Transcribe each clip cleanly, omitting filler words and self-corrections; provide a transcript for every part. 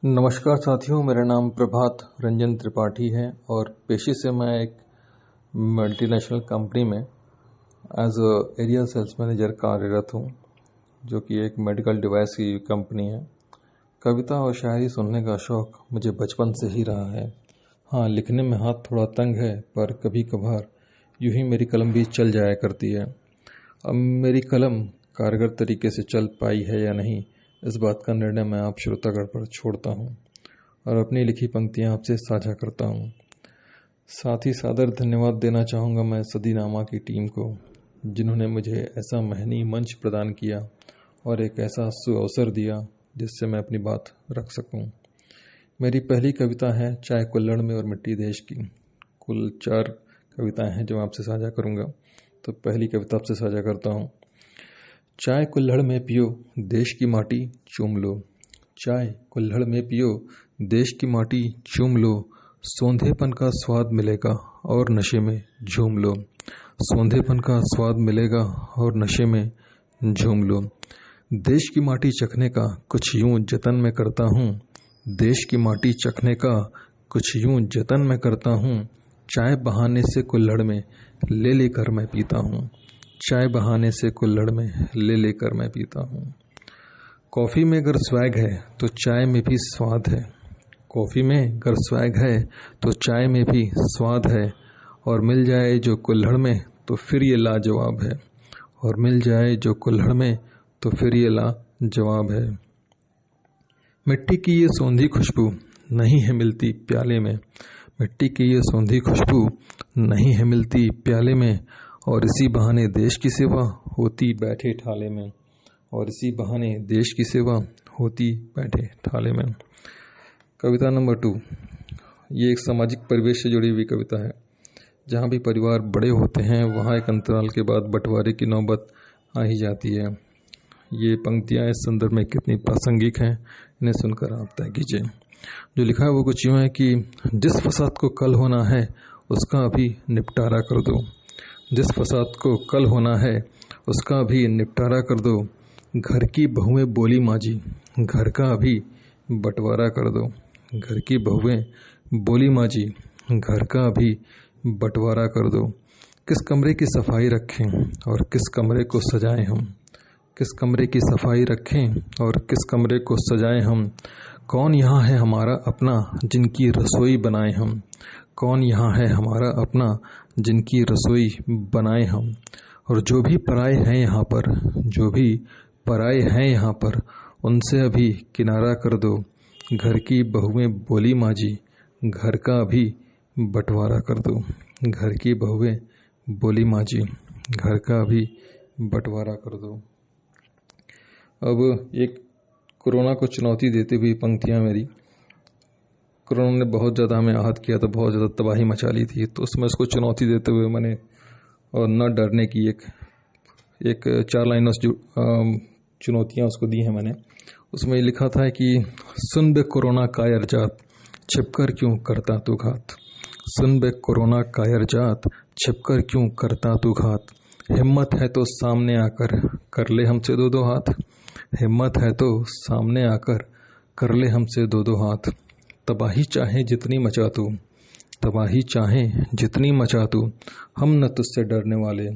नमस्कार साथियों, मेरा नाम प्रभात रंजन त्रिपाठी है और पेशे से मैं एक मल्टीनेशनल कंपनी में एज एरिया सेल्स मैनेजर कार्यरत हूँ, जो कि एक मेडिकल डिवाइस की कंपनी है। कविता और शायरी सुनने का शौक़ मुझे बचपन से ही रहा है। हाँ, लिखने में हाथ थोड़ा तंग है, पर कभी कभार यूं ही मेरी कलम भी चल जाया करती है। अब मेरी कलम कारगर तरीके से चल पाई है या नहीं, इस बात का निर्णय मैं आप श्रोतागण पर छोड़ता हूँ और अपनी लिखी पंक्तियाँ आपसे साझा करता हूँ। साथ ही सादर धन्यवाद देना चाहूँगा मैं सदीनामा की टीम को, जिन्होंने मुझे ऐसा महनी मंच प्रदान किया और एक ऐसा सुअवसर दिया जिससे मैं अपनी बात रख सकूँ। मेरी पहली कविता है चाय कुल्हड़ में और मिट्टी देश की। कुल 4 कविताएं हैं जो मैं आपसे साझा करूँगा। तो पहली कविता आपसे साझा करता हूँ। चाय कुल्हड़ में पियो, देश की माटी चूम लो। चाय कुल्हड़ में पियो, देश की माटी चूम लो। सौंधेपन का स्वाद मिलेगा और नशे में झूम लो। सौंधेपन का स्वाद मिलेगा और नशे में झूम लो। देश की माटी चखने का कुछ यूं जतन मैं करता हूँ। देश की माटी चखने का कुछ यूं जतन मैं करता हूँ। चाय बहाने से कुल्हड़ में ले लेकर मैं पीता हूँ। चाय बहाने से कुल्हड़ में ले लेकर मैं पीता हूँ। कॉफ़ी में अगर स्वैग है तो चाय में भी स्वाद है। कॉफ़ी में अगर स्वैग है तो चाय में भी स्वाद है। और मिल जाए जो कुल्हड़ में तो फिर ये लाजवाब है। और मिल जाए जो कुल्हड़ में तो फिर ये लाजवाब है। मिट्टी की ये सौंधी खुशबू नहीं है मिलती प्याले में। मिट्टी की ये सौंधी खुशबू नहीं है मिलती प्याले में। और इसी बहाने देश की सेवा होती बैठे ठाले में। और इसी बहाने देश की सेवा होती बैठे ठाले में। कविता नंबर 2, ये एक सामाजिक परिवेश से जुड़ी हुई कविता है। जहाँ भी परिवार बड़े होते हैं वहाँ एक अंतराल के बाद बंटवारे की नौबत आ ही जाती है। ये पंक्तियाँ इस संदर्भ में कितनी प्रासंगिक हैं, इन्हें सुनकर आप तय कीजिए। जो लिखा है वो कुछ यूँ है कि जिस फसाद को कल होना है उसका अभी निपटारा कर दो। जिस फसाद को कल होना है उसका भी निपटारा कर दो। घर की बहुएं बोली माजी, घर का अभी बंटवारा कर दो। घर की बहुएं बोली माजी, घर का अभी बंटवारा कर दो। किस कमरे की सफाई रखें और किस कमरे को सजाएं हम। किस कमरे की सफाई रखें और किस कमरे को सजाएं हम। कौन यहाँ है हमारा अपना जिनकी रसोई बनाएं हम। कौन यहाँ है हमारा अपना जिनकी रसोई बनाए हम। और जो भी पराए हैं यहाँ पर, जो भी पराए हैं यहाँ पर, उनसे अभी किनारा कर दो। घर की बहुएं बोली माजी, घर का अभी बंटवारा कर दो। घर की बहुएं बोली माजी, घर का अभी बंटवारा कर दो। अब एक कोरोना को चुनौती देते हुए पंक्तियाँ मेरी। कोरोना ने बहुत ज़्यादा हमें आहत किया, तो बहुत ज़्यादा तबाही मचा ली थी। तो उसमें उसको चुनौती देते हुए मैंने और न डरने की एक 4 लाइनों से चुनौतियाँ उसको दी हैं मैंने। उसमें लिखा था कि सुन बे कोरोना कायर जात, छिपकर क्यों करता तू घात। सुन बे कोरोना कायर जात, छिपकर क्यों करता तू घात। हिम्मत है तो सामने आकर कर ले हमसे 2-2 हाथ। हिम्मत है तो सामने आकर कर ले हमसे 2-2 हाथ। तबाही चाहे जितनी मचा तू, तबाही चाहे जितनी मचा तू, हम न तुझसे डरने वाले।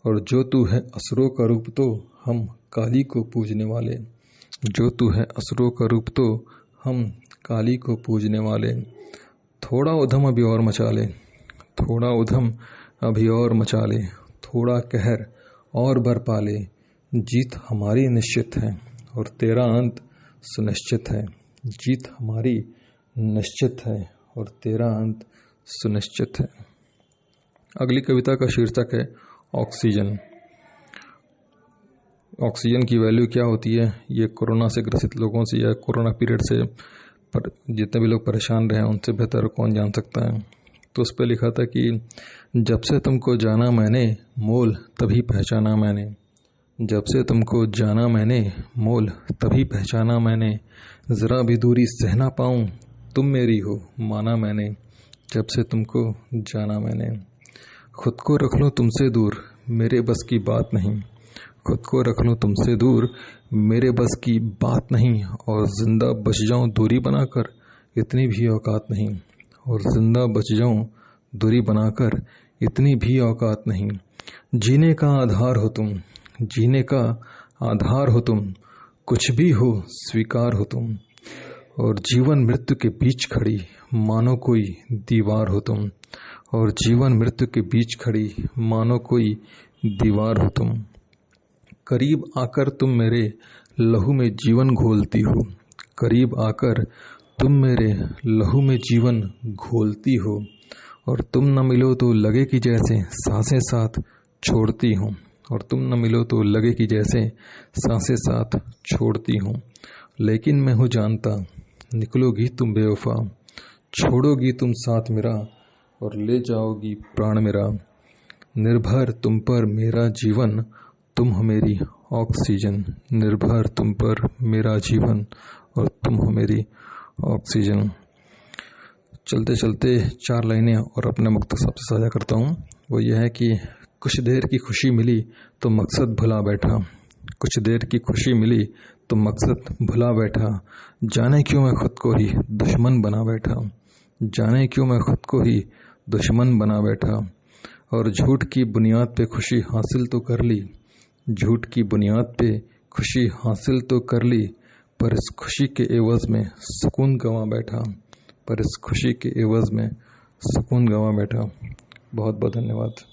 और जो तू है असुरों का रूप तो हम काली को पूजने वाले। जो तू है असुरों का रूप तो हम काली को पूजने वाले। थोड़ा उधम अभी और मचा ले, थोड़ा उधम अभी और मचा ले। थोड़ा कहर और बरपा ले। जीत हमारी निश्चित है और तेरा अंत सुनिश्चित है। जीत हमारी निश्चित है और तेरा अंत सुनिश्चित है। अगली कविता का शीर्षक है ऑक्सीजन। ऑक्सीजन की वैल्यू क्या होती है, ये कोरोना से ग्रसित लोगों से या कोरोना पीरियड से जितने भी लोग परेशान रहे हैं उनसे बेहतर कौन जान सकता है। तो उस पर लिखा था कि जब से तुमको जाना मैंने मोल तभी पहचाना मैंने। जब से तुमको जाना मैंने मोल तभी पहचाना मैंने। ज़रा भी दूरी सह ना पाऊँ तुम मेरी हो माना मैंने। जब से तुमको जाना मैंने। खुद को रख लूँ तुमसे दूर मेरे बस की बात नहीं। खुद को रख लूँ तुमसे दूर मेरे बस की बात नहीं, और जिंदा बच जाऊं दूरी बनाकर, इतनी भी औकात नहीं, और जिंदा बच जाऊं दूरी बनाकर, इतनी भी औकात नहीं। जीने का आधार हो तुम, जीने का आधार हो तुम, कुछ भी हो स्वीकार हो तुम, और जीवन मृत्यु के बीच खड़ी मानो कोई दीवार हो तुम, और जीवन मृत्यु के बीच खड़ी मानो कोई दीवार हो तुम। करीब आकर तुम मेरे लहू में जीवन घोलती हो, करीब आकर तुम मेरे लहू में जीवन घोलती हो, और तुम न मिलो तो लगे कि जैसे सांसें साथ छोड़ती हूँ, और तुम न मिलो तो लगे कि जैसे सांसें साथ छोड़ती हूँ। लेकिन मैं हूँ जानता, निकलोगी तुम बेवफा, छोड़ोगी तुम साथ मेरा, और ले जाओगी प्राण मेरा। निर्भर तुम पर मेरा जीवन, तुम हो मेरी ऑक्सीजन, निर्भर तुम पर मेरा जीवन, और तुम हो मेरी ऑक्सीजन। चलते चलते 4 लाइनें और अपने मुख्तसर से साझा करता हूँ। वो यह है कि कुछ देर की खुशी मिली तो मकसद भुला बैठा, कुछ देर की खुशी मिली तो मकसद भुला बैठा, जाने क्यों मैं खुद को ही दुश्मन बना बैठा, जाने क्यों मैं खुद को ही दुश्मन बना बैठा। और झूठ की बुनियाद पे खुशी हासिल तो कर ली, झूठ की बुनियाद पे खुशी हासिल तो कर ली, पर इस खुशी के एवज में सुकून गंवा बैठा, पर इस खुशी के एवज में सुकून गंवा बैठा। बहुत बहुत धन्यवाद।